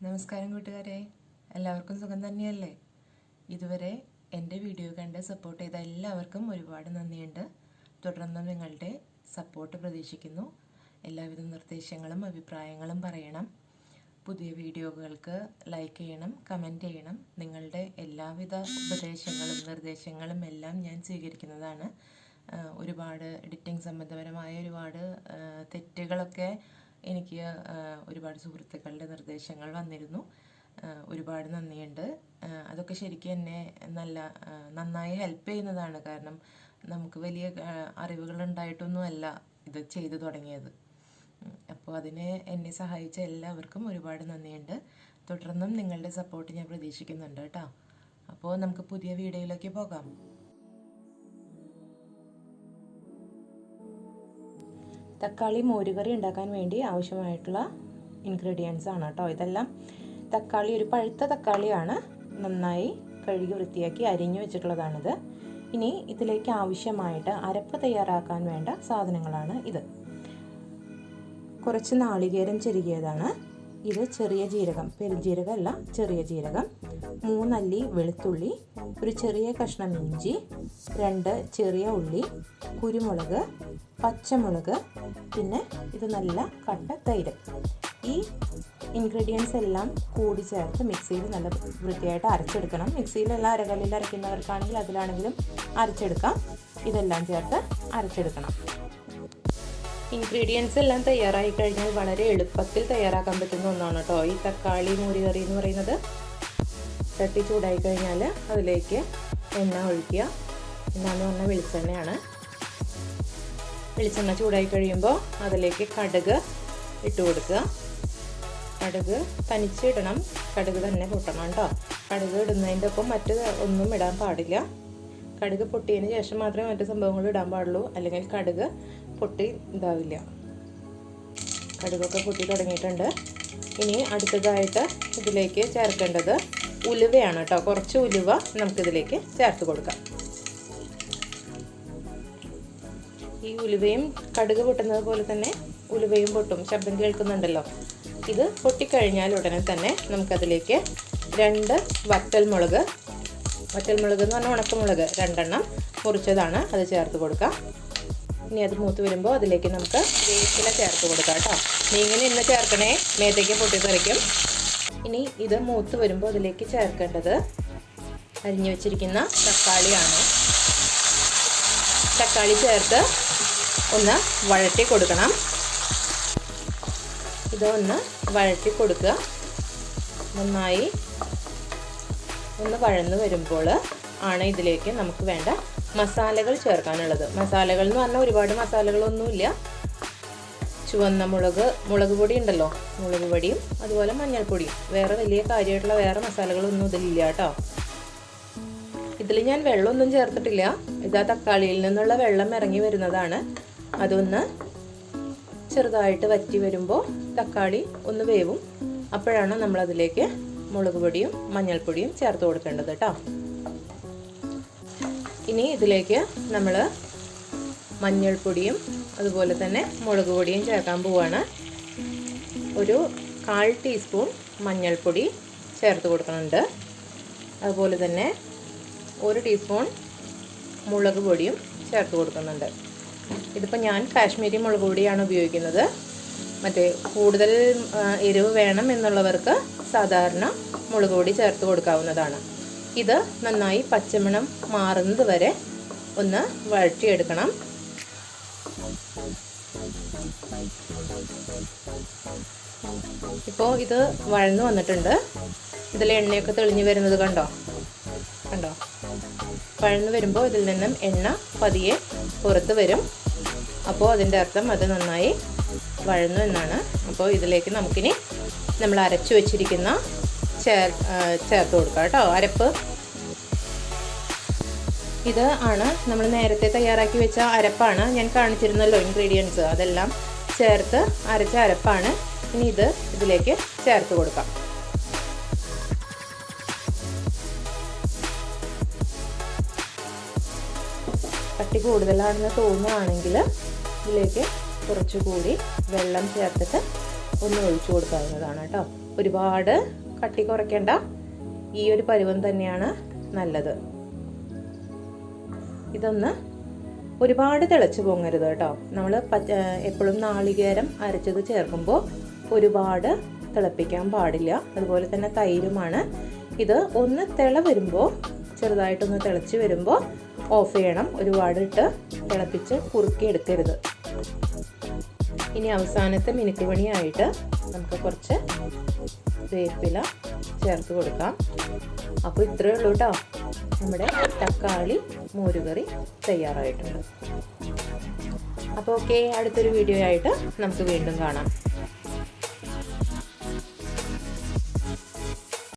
നമസ്കാരം കൂട്ടുകാരെ, എല്ലാവർക്കും സുഖം തന്നെയല്ലേ? ഇതുവരെ എൻ്റെ വീഡിയോ കണ്ട് സപ്പോർട്ട് ചെയ്ത എല്ലാവർക്കും ഒരുപാട് നന്ദിയുണ്ട്. തുടർന്നും നിങ്ങളുടെ സപ്പോർട്ട് പ്രതീക്ഷിക്കുന്നു. എല്ലാവിധ നിർദ്ദേശങ്ങളും അഭിപ്രായങ്ങളും പറയണം. പുതിയ വീഡിയോകൾക്ക് ലൈക്ക് ചെയ്യണം, കമൻറ്റ് ചെയ്യണം. നിങ്ങളുടെ എല്ലാവിധ ഉപദേശങ്ങളും നിർദ്ദേശങ്ങളും എല്ലാം ഞാൻ സ്വീകരിക്കുന്നതാണ്. ഒരുപാട് എഡിറ്റിംഗ് സംബന്ധപരമായ ഒരുപാട് തെറ്റുകളൊക്കെ എനിക്ക് ഒരുപാട് സുഹൃത്തുക്കളുടെ നിർദ്ദേശങ്ങൾ വന്നിരുന്നു. ഒരുപാട് നന്ദിയുണ്ട്. അതൊക്കെ ശരിക്കും എന്നെ നന്നായി ഹെൽപ്പ് ചെയ്യുന്നതാണ്. കാരണം നമുക്ക് വലിയ അറിവുകളുണ്ടായിട്ടൊന്നുമല്ല ഇത് ചെയ്തു തുടങ്ങിയത്. അപ്പോൾ അതിന് എന്നെ സഹായിച്ച എല്ലാവർക്കും ഒരുപാട് നന്ദിയുണ്ട്. തുടർന്നും നിങ്ങളുടെ സപ്പോർട്ട് ഞാൻ പ്രതീക്ഷിക്കുന്നുണ്ട് കേട്ടോ. അപ്പോൾ നമുക്ക് പുതിയ വീഡിയോയിലേക്ക് പോകാം. തക്കാളി മോരുകറി ഉണ്ടാക്കാൻ വേണ്ടി ആവശ്യമായിട്ടുള്ള ഇൻഗ്രീഡിയൻസ് ആണ് കേട്ടോ ഇതെല്ലാം. തക്കാളി ഒരു പഴുത്ത തക്കാളിയാണ്, നന്നായി കഴുകി വൃത്തിയാക്കി അരിഞ്ഞു വെച്ചിട്ടുള്ളതാണിത്. ഇനി ഇതിലേക്ക് ആവശ്യമായിട്ട് അരപ്പ് തയ്യാറാക്കാൻ വേണ്ട സാധനങ്ങളാണ് ഇത്. കുറച്ച് നാളികേരം ചെരുകിയതാണ്. ഇത് ചെറിയ ജീരകം, പെരുംജീരകമല്ല, ചെറിയ ജീരകം. 3 അല്ലി വെളുത്തുള്ളി, ഒരു ചെറിയ കഷ്ണം ഇഞ്ചി, 2 ചെറിയ ഉള്ളി, കുരുമുളക്, പച്ചമുളക്, പിന്നെ ഇത് നല്ല കട്ട തൈര്. ഈ ഇൻഗ്രീഡിയൻസ് എല്ലാം കൂടി ചേർത്ത് മിക്സിയിൽ നല്ല വൃത്തിയായിട്ട് അരച്ചെടുക്കണം. മിക്സിയിലെല്ലാം അരകല്ലിൽ അരയ്ക്കുന്നവർക്കാണെങ്കിൽ അതിലാണെങ്കിലും അരച്ചെടുക്കാം. ഇതെല്ലാം ചേർത്ത് അരച്ചെടുക്കണം. ഇൻഗ്രീഡിയൻസ് എല്ലാം തയ്യാറായി കഴിഞ്ഞാൽ വളരെ എളുപ്പത്തിൽ തയ്യാറാക്കാൻ പറ്റുന്ന ഒന്നാണ് കേട്ടോ ഈ തക്കാളി മോരുകറി എന്ന് പറയുന്നത്. ചട്ടി ചൂടായി കഴിഞ്ഞാൽ അതിലേക്ക് എണ്ണ ഒഴിക്കുക. എണ്ണയെന്ന് പറഞ്ഞാൽ വെളിച്ചെണ്ണയാണ്. വെളിച്ചെണ്ണ ചൂടായി കഴിയുമ്പോൾ അതിലേക്ക് കടുക് ഇട്ട് കൊടുക്കുക. കടുക് തനിച്ചിടണം, കടുക് തന്നെ പൊട്ടണം കേട്ടോ. കടുക് ഇടുന്നതിൻ്റെ ഒപ്പം മറ്റ് ഒന്നും ഇടാൻ പാടില്ല. കടുക് പൊട്ടിയതിന് ശേഷം മാത്രമേ മറ്റു സംഭവങ്ങൾ ഇടാൻ പാടുള്ളൂ, അല്ലെങ്കിൽ കടുക് പൊട്ടി ഇതാവില്ല. കടുകൊക്കെ പൊട്ടി തുടങ്ങിയിട്ടുണ്ട്. ഇനി അടുത്തതായിട്ട് ഇതിലേക്ക് ചേർക്കേണ്ടത് ഉലുവയാണ് കേട്ടോ. കുറച്ച് ഉലുവ നമുക്കിതിലേക്ക് ചേർത്ത് കൊടുക്കാം. ഈ ഉലുവയും കടുക് പൊട്ടുന്നത് പോലെ തന്നെ ഉലുവയും പൊട്ടും, ശബ്ദം കേൾക്കുന്നുണ്ടല്ലോ. ഇത് പൊട്ടിക്കഴിഞ്ഞാൽ ഉടനെ തന്നെ നമുക്കതിലേക്ക് 2 വറ്റൽമുളക് എന്ന് പറഞ്ഞാൽ ഉണക്കമുളക് 2 എണ്ണം മുറിച്ചതാണ്, അത് ചേർത്ത് കൊടുക്കാം. ഇനി അത് മൂത്ത് വരുമ്പോൾ അതിലേക്ക് നമുക്ക് വേപ്പില ചേർത്ത് കൊടുക്കാം കേട്ടോ. നീ ഇങ്ങനെ ഇന്ന് ചേർക്കണേ, മേത്തേക്ക് പൊട്ടിത്തെറിക്കും. ഇനി ഇത് മൂത്ത് വരുമ്പോൾ അതിലേക്ക് ചേർക്കേണ്ടത് അരിഞ്ഞു വെച്ചിരിക്കുന്ന തക്കാളിയാണ്. തക്കാളി ചേർത്ത് ഒന്ന് വഴറ്റി കൊടുക്കണം. ഇതൊന്ന് വഴറ്റി കൊടുക്കുക. നന്നായി ഒന്ന് വഴന്ന് വരുമ്പോൾ ആണ് ഇതിലേക്ക് നമുക്ക് വേണ്ട മസാലകൾ ചേർക്കാനുള്ളത്. മസാലകൾ എന്ന് പറഞ്ഞാൽ ഒരുപാട് മസാലകളൊന്നുമില്ല. ചുവന്ന മുളക് പൊടി ഉണ്ടല്ലോ, മുളക് പൊടിയും അതുപോലെ മഞ്ഞൾപ്പൊടിയും, വേറെ വലിയ കാര്യമായിട്ടുള്ള വേറെ മസാലകളൊന്നും ഇതിലില്ല കേട്ടോ. ഇതിൽ ഞാൻ വെള്ളമൊന്നും ചേർത്തിട്ടില്ല. ഇതാ തക്കാളിയിൽ നിന്നുള്ള വെള്ളം ഇറങ്ങി വരുന്നതാണ്. അതൊന്ന് ചെറുതായിട്ട് വറ്റി വരുമ്പോൾ തക്കാളി ഒന്ന് വേവും. അപ്പോഴാണ് നമ്മളതിലേക്ക് മുളക് പൊടിയും മഞ്ഞൾപ്പൊടിയും ചേർത്ത് കൊടുക്കേണ്ടത് കേട്ടോ. ഇനി ഇതിലേക്ക് നമ്മൾ മഞ്ഞൾപ്പൊടിയും അതുപോലെ തന്നെ മുളക് പൊടിയും ചേർക്കാൻ പോവുകയാണ്. ഒരു 1/4 ടീസ്പൂൺ മഞ്ഞൾപ്പൊടി ചേർത്ത് കൊടുക്കുന്നുണ്ട്. അതുപോലെ തന്നെ 1 ടീസ്പൂൺ മുളക് പൊടിയും ചേർത്ത് കൊടുക്കുന്നുണ്ട്. ഇതിപ്പോൾ ഞാൻ കാശ്മീരി മുളക് പൊടിയാണ് ഉപയോഗിക്കുന്നത്. മറ്റേ കൂടുതൽ എരിവ് വേണം എന്നുള്ളവർക്ക് സാധാരണ മുളക് പൊടി ചേർത്ത് കൊടുക്കാവുന്നതാണ്. ഇത് നന്നായി പച്ചമണം മാറുന്നത് വരെ ഒന്ന് വഴറ്റിയെടുക്കണം. ഇപ്പോൾ ഇത് വഴന്നു വന്നിട്ടുണ്ട്. ഇതിൽ എണ്ണയൊക്കെ തെളിഞ്ഞു വരുന്നത് കണ്ടോ. വഴന്നു വരുമ്പോൾ ഇതിൽ നിന്നും എണ്ണ പതിയെ പുറത്ത് വരും. അപ്പോൾ അതിൻ്റെ അർത്ഥം അത് നന്നായി വഴന്നു എന്നാണ്. അപ്പോൾ ഇതിലേക്ക് നമുക്കിനി നമ്മൾ അരച്ചു വെച്ചിരിക്കുന്ന ചേർത്ത് കൊടുക്കാം കേട്ടോ. അരപ്പ് ഇത് ആണ് നമ്മൾ നേരത്തെ തയ്യാറാക്കി വെച്ച അരപ്പാണ്. ഞാൻ കാണിച്ചിരുന്നല്ലോ ഇൻഗ്രീഡിയൻസ്, അതെല്ലാം ചേർത്ത് അരച്ച അരപ്പാണ്. ഇനി ഇതിലേക്ക് ചേർത്ത് കൊടുക്കാം. കട്ടി കൂടുതലാണെന്ന് തോന്നുകയാണെങ്കിൽ ഇതിലേക്ക് കുറച്ചുകൂടി വെള്ളം ചേർത്തിട്ട് ഒന്ന് ഒഴിച്ചു കൊടുക്കാവുന്നതാണ് കേട്ടോ. ഒരുപാട് കട്ടി കുറയ്ക്കേണ്ട, ഈ ഒരു പരുവം തന്നെയാണ് നല്ലത്. ഇതൊന്ന് ഒരുപാട് തിളച്ച് പൊങ്ങരുത് കേട്ടോ. നമ്മൾ എപ്പോഴും നാളികേരം അരച്ചത് ചേർക്കുമ്പോൾ ഒരുപാട് തിളപ്പിക്കാൻ പാടില്ല. അതുപോലെ തന്നെ തൈരുമാണ്. ഇത് ഒന്ന് തിള വരുമ്പോൾ, ചെറുതായിട്ടൊന്ന് തിളച്ച് വരുമ്പോൾ ഓഫ് ചെയ്യണം. ഒരുപാട് ഇട്ട് തിളപ്പിച്ച് കുറുക്കി എടുക്കരുത്. ഇനി അവസാനത്തെ മിനുക്ക് പണിയായിട്ട് നമുക്ക് കുറച്ച് വേപ്പില ചേർത്ത് കൊടുക്കാം. അപ്പോൾ ഇത്രയേ ഉള്ളൂ കേട്ടോ, നമ്മുടെ തക്കാളി മോരുകറി തയ്യാറായിട്ടുണ്ട്. അപ്പോൾ ഓക്കെ, അടുത്തൊരു വീഡിയോ ആയിട്ട് നമുക്ക് വീണ്ടും കാണാം.